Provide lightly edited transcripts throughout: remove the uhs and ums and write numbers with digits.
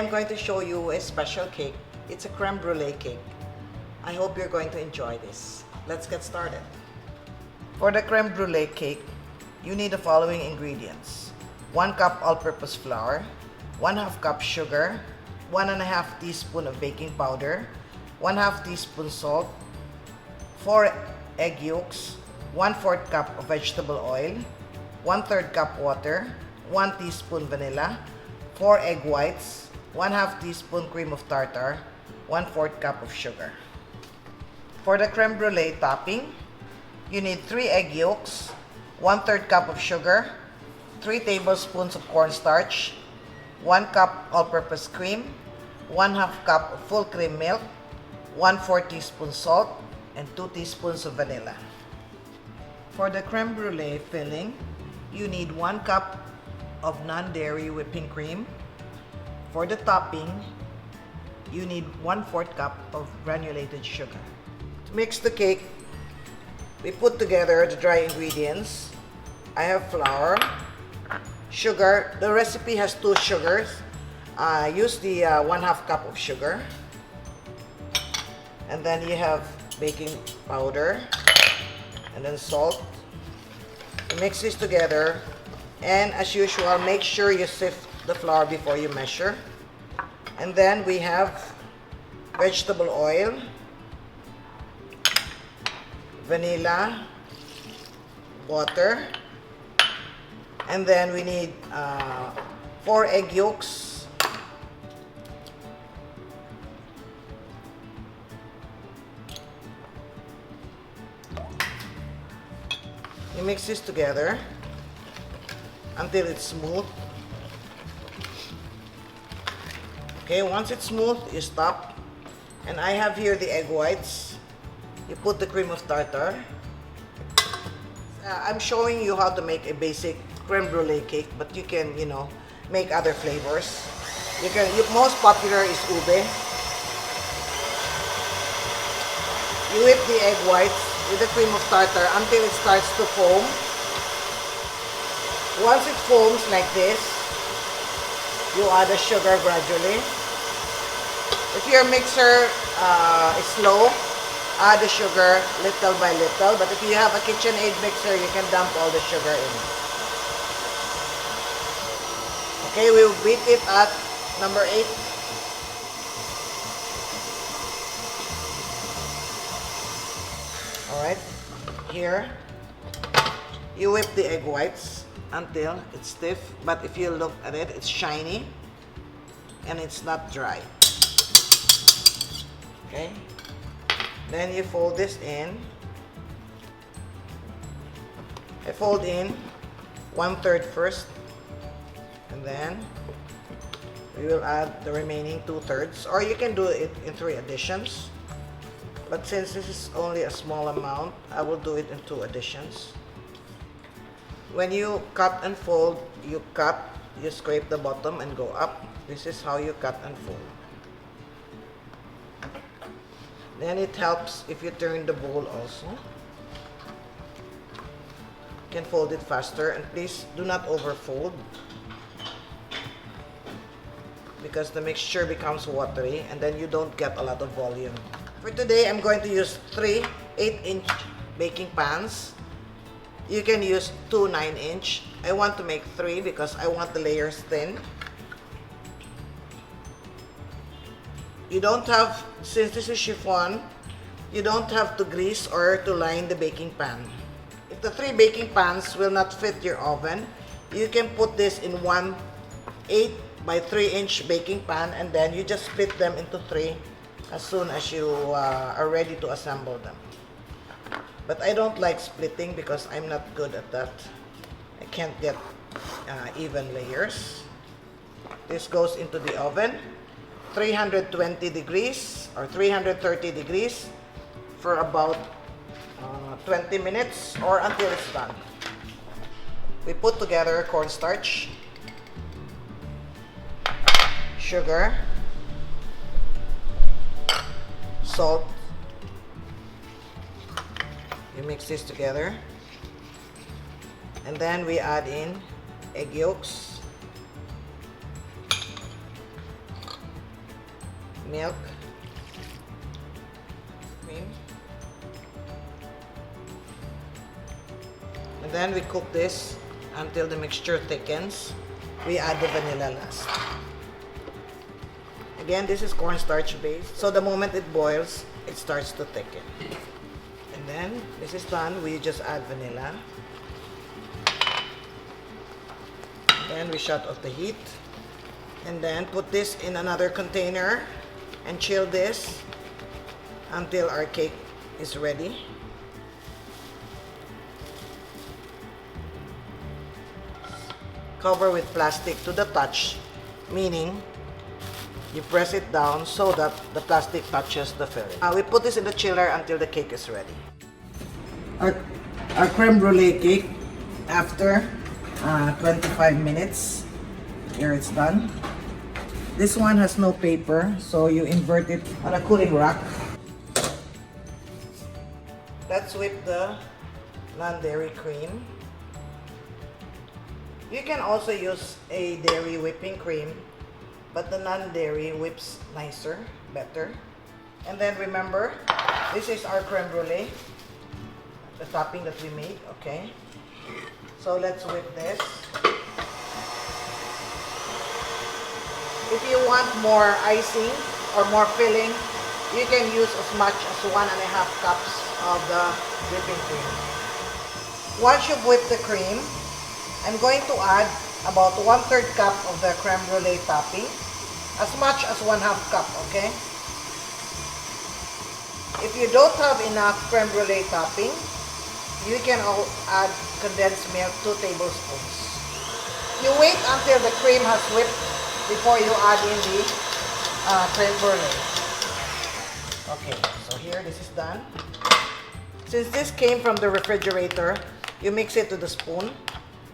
I'm going to show you a special cake. It's a creme brulee cake. I hope you're going to enjoy this. Let's get started. For the creme brulee cake, you need the following ingredients. 1 cup all-purpose flour, 1/2 cup sugar, 1.5 teaspoon of baking powder, 1/2 teaspoon salt, 4 egg yolks, 1/4 cup of vegetable oil, 1/3 cup water, 1 teaspoon vanilla, 4 egg whites, 1/2 teaspoon cream of tartar, 1/4 cup of sugar. For the creme brulee topping, you need 3 egg yolks, 1/3 cup of sugar, 3 tablespoons of cornstarch, 1 cup all-purpose cream, 1/2 cup of full cream milk, 1/4 teaspoon salt, and 2 teaspoons of vanilla. For the creme brulee filling, you need 1 cup of non-dairy whipping cream. For the topping, you need 1/4 cup of granulated sugar. To mix the cake, we put together the dry ingredients. I have flour, sugar. The recipe has 2 sugars. Use the 1/2 cup of sugar. And then you have baking powder and then salt. You mix this together, and as usual, make sure you sift the flour before you measure. And then we have vegetable oil, vanilla, water, and then we need 4 egg yolks, you mix this together until it's smooth. Okay, once it's smooth, you stop. And I have here the egg whites. You put the cream of tartar. I'm showing you how to make a basic creme brulee cake, but you can, make other flavors. Most popular is ube. You whip the egg whites with the cream of tartar until it starts to foam. Once it foams like this, you add the sugar gradually. If your mixer is slow, add the sugar little by little. But if you have a KitchenAid mixer, you can dump all the sugar in. Okay, we'll beat it at number 8. Alright, here, you whip the egg whites until it's stiff. But if you look at it, it's shiny and it's not dry. Okay, then you fold this in. I fold in 1/3 first, and then we will add the remaining 2/3, or you can do it in 3 additions. But since this is only a small amount, I will do it in 2 additions. When you cut and fold, you scrape the bottom and go up. This is how you cut and fold. Then it helps if you turn the bowl also. You can fold it faster, and please do not overfold because the mixture becomes watery and then you don't get a lot of volume. For today, I'm going to use 3 8-inch baking pans. You can use 2 9-inch. I want to make 3 because I want the layers thin. You don't have, since this is chiffon, you don't have to grease or to line the baking pan. If the 3 baking pans will not fit your oven, you can put this in 1 8 by 3-inch baking pan, and then you just split them into 3 as soon as you are ready to assemble them. But I don't like splitting because I'm not good at that. I can't get even layers. This goes into the oven, 320 degrees or 330 degrees for about 20 minutes or until it's done. We put together cornstarch, sugar, salt. You mix this together, and then we add in egg yolks, milk, cream, and then we cook this until the mixture thickens. We add the vanilla last. Again, this is cornstarch based, so the moment it boils, it starts to thicken. And then, this is done, we just add vanilla. Then we shut off the heat. And then put this in another container and chill this until our cake is ready. Cover with plastic to the touch, meaning you press it down so that the plastic touches the filling. We put this in the chiller until the cake is ready. Our creme brulee cake, after 25 minutes, here it's done. This one has no paper, so you invert it on a cooling rack. Let's whip the non-dairy cream. You can also use a dairy whipping cream, but the non-dairy whips nicer, better. And then remember, this is our creme brulee, the topping that we made, okay? So let's whip this. If you want more icing or more filling, you can use as much as 1.5 cups of the whipping cream. Once you've whipped the cream, I'm going to add about 1/3 cup of the creme brulee topping, as much as 1/2 cup, okay? If you don't have enough creme brulee topping, you can add condensed milk, 2 tablespoons. You wait until the cream has whipped before you add in the creme brulee. Okay, so here, this is done. Since this came from the refrigerator, you mix it to the spoon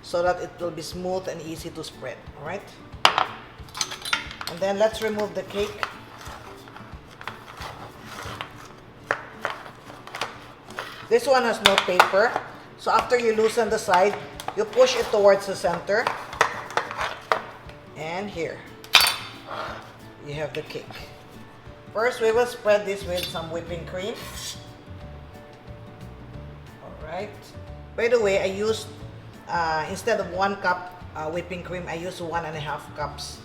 so that it will be smooth and easy to spread, alright? And then let's remove the cake. This one has no paper, so after you loosen the side, you push it towards the center. And here, you have the cake. First, we will spread this with some whipping cream. Alright. By the way, I used, instead of 1 cup whipping cream, I used 1.5 cups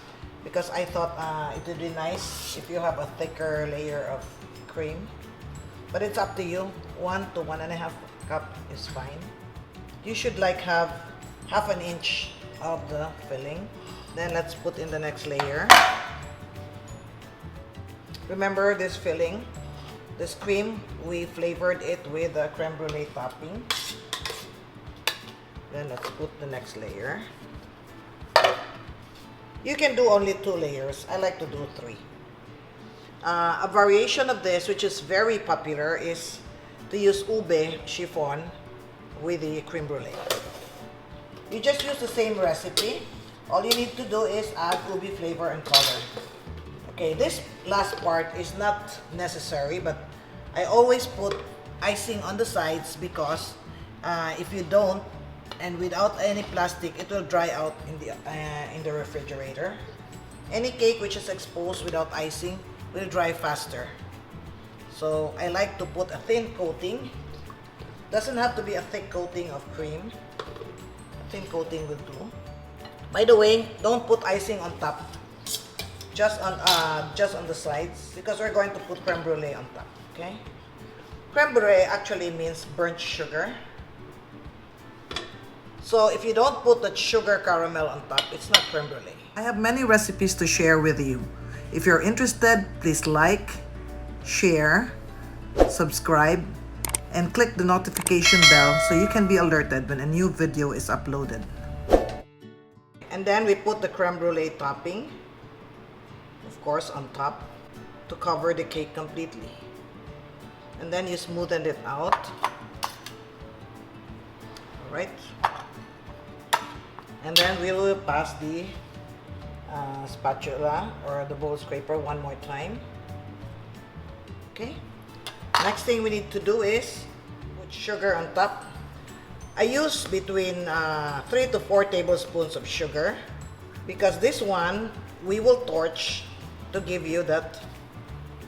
because I thought it would be nice if you have a thicker layer of cream. But it's up to you. 1 to 1.5 cup is fine. You should like have 1/2 inch of the filling. Then let's put in the next layer. Remember this filling, this cream, we flavored it with the creme brulee topping. Then let's put the next layer. You can do only 2 layers. I like to do 3. A variation of this, which is very popular, is to use ube chiffon with the creme brulee. You just use the same recipe. All you need to do is add ube flavor and color. Okay, this last part is not necessary, but I always put icing on the sides because if you don't, and without any plastic, it will dry out in the refrigerator. Any cake which is exposed without icing will dry faster. So I like to put a thin coating. Doesn't have to be a thick coating of cream. A thin coating will do. By the way, don't put icing on top. Just on the sides, because we're going to put creme brulee on top. Okay? Creme brulee actually means burnt sugar. So if you don't put the sugar caramel on top, it's not creme brulee. I have many recipes to share with you. If you're interested, please like, share, subscribe, and click the notification bell so you can be alerted when a new video is uploaded. And then we put the creme brulee topping, of course, on top to cover the cake completely. And then you smoothen it out. Alright. And then we will pass the spatula or the bowl scraper one more time. Okay. Next thing we need to do is put sugar on top. I use between 3 to 4 tablespoons of sugar because this one we will torch to give you that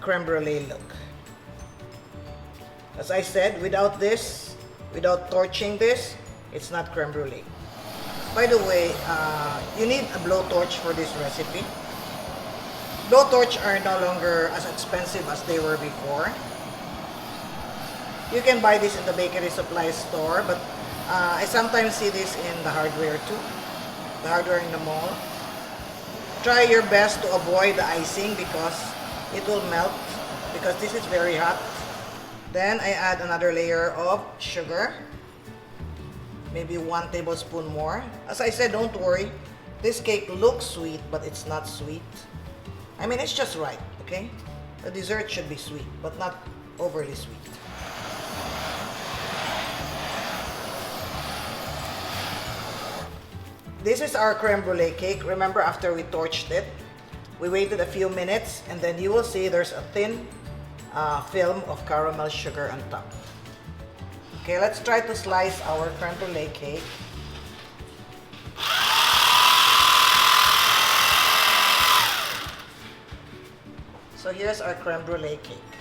creme brulee look. As I said, without this, without torching this, it's not creme brulee. By the way, you need a blowtorch for this recipe. Blowtorch are no longer as expensive as they were before. You can buy this in the bakery supply store, but I sometimes see this in the hardware too. The hardware in the mall. Try your best to avoid the icing because it will melt, because this is very hot. Then I add another layer of sugar. Maybe 1 tablespoon more. As I said, don't worry. This cake looks sweet, but it's not sweet. I mean, it's just right, okay? The dessert should be sweet, but not overly sweet. This is our creme brulee cake. Remember, after we torched it, we waited a few minutes, and then you will see there's a thin film of caramel sugar on top. Okay, let's try to slice our creme brulee cake. So here's our creme brulee cake.